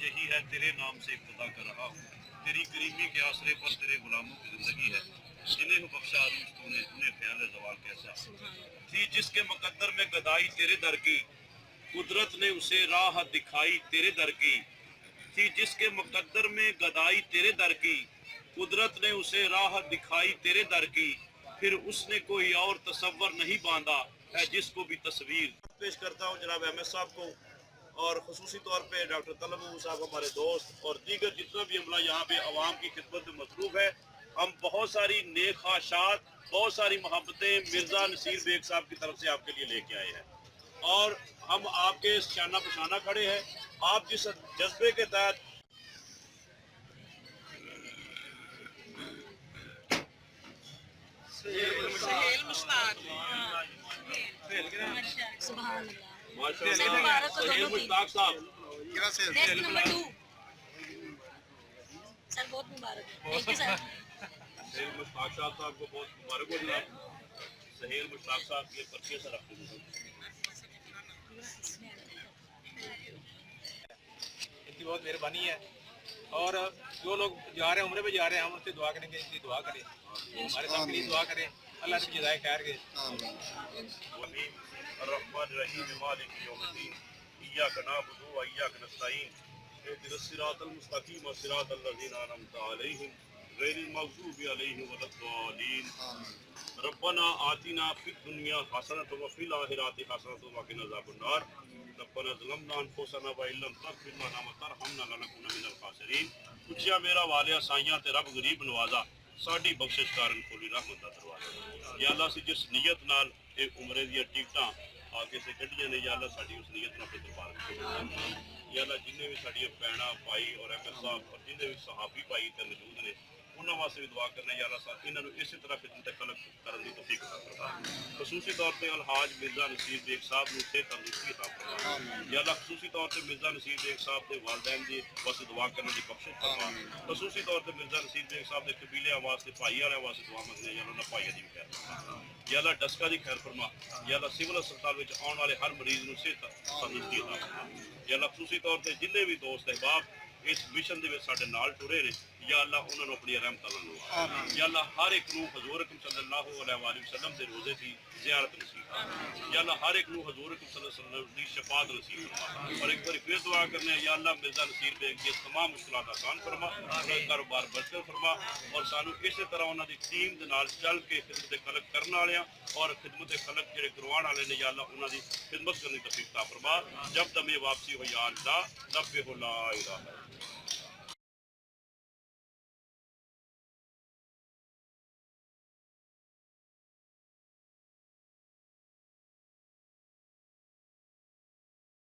यही है, तेरे नाम से इब्तिदा कर रहा हूँ। तेरी करीमी के आसरे पर तेरे गुलामों की जिंदगी है, जिन्हें बख्शा अरूज तूने, उन्हें ख्याल जवाल कैसा थी। जिसके मुकद्दर में गदाई तेरे दर की, कुदरत ने उसे राह दिखाई तेरे दर की। थी जिसके मुकद्दर में गदाई तेरे दर की, कुदरत ने उसे राह दिखाई तेरे दर की। फिर उसने कोई और तसव्वुर नहीं बांधा है जिसको भी तस्वीर। पेश करता हूँ जनाब अहमद साहब को, और खसूसी तौर पे डॉक्टर तलब साहब हमारे दोस्त, और दीगर जितना भी अमला यहाँ पे आवाम की खिदमत में मसरूफ़ है। हम बहुत सारी नेक ख्वाहिशात, बहुत सारी मोहब्बतें मिर्ज़ा नसीर बेग साहब की तरफ से आपके लिए लेके आए हैं, और हम आपके शाना पशाना खड़े हैं। आप जिस जज्बे के तहत मुश्ताक साहब सर बहुत मुबारक thank you sir. Sohail Mushtaq साहब को बहुत मुबारक हो जनाब। सहेल मुश्ताक साहब के पर्चे से रखते हैं। इनकी बहुत मेहरबानी है, और जो लोग जा रहे हैं उम्र पे जा रहे हैं, हम उनसे दुआ करेंगे, इनकी दुआ करें, हमारे सब के लिए दुआ करें, अल्लाह से जज़ाए खैर के। अर्रहमान रहीम मालिक यौमिद्दीन इय्याका नअबुदु व इय्याका नस्तईन इहदिनस सिरातल मुस्तकीम सिरातल लज़ीना अनअमता अलैहिम गैरिल मग़ज़ूबि अलैहिम वलद्दालीन। रब्बना आतिना फिद दुनिया हसनतन व फिल आखिरति हसनतन व क़िना अज़ाबन्नार। रब्बना ज़लमना अनफुसना व इल्लम तग़फिर लना व तरहमना लनकुना मिनल ख़ासिरीन। पूछिया मेरा वालिया साइयां ते रब गरीब नवाजा, साडी बख्शिश कारण खोली रहमत दा दरवाजा। या अल्लाह सी जिस नीयत नाल ए उमरे दी टिकटां आगे से कड्डियां ने, या अल्लाह साडी उस नीयत नाल अपने दरबार विच, या अल्लाह जिन्ने भी साडी भैणां भाई और अहमद साहब और जिन्ने भी सहाबी भाई ते मौजूद ने, उन्होंने वास्ते भी दुआ करना या अल्लाह साहब इन्होंने इसी तरह खिदमत खलक करने की तौफीक अता फरमा। खसूसी तौर पर अलहाज मिर्जा नसीर बेग साहब को सेहत तंदुरुस्ती अता फरमा। या अल्लाह खसूसी तौर पर मिर्जा नसीर बेग साहब के वालदैन की वास्ते दुआ करने की बख्शिश फरमा। खसूसी तौर पर मिर्जा नसीर बेग साहब के कबीले वास्ते भाई वाले वास्ते दुआ मंगने, या अल्लाह भाई दी खैर फरमा, या अल्लाह डस्का दी खैर फरमा, या अल्लाह सिविल अस्पताल में आने वाले हर मरीज को सेहत तंदुरुस्ती अता फरमा। या अल्लाह खसूसी तौर पर जिन्ने भी दोस्त अहबाब इस मिशन के साडे नाल टुरे ने, या अल्लाह उन्होंने अपनी रहमत नाल नवाज़। या अल्लाह हर एक नूं हजूर अकरम सल्लल्लाहु अलैहि वसल्लम के रोज़े की ज़ियारत नसीब फरमा। या अल्लाह हर एक नूं हजूर अकरम सल्लल्लाहु अलैहि वसल्लम की शफाअत नसीब फरमा। और एक बार फिर दुआ करने, या अल्लाह मिर्जा नसीर बेग की तमाम मुश्किलात आसान फरमा, उनका कारोबार बरकत फरमा, और सानू इस तरह उन्होंने टीम के नाल चल के खिदमत खलक करने वाले और खिदमत खलक जो करवाने वाले ने, या अल्लाह उन्होंने खिदमत करने की तौफीक अता फरमा। जब दमे वापसी हो या अल्लाह रब्बे हो ला इलाहा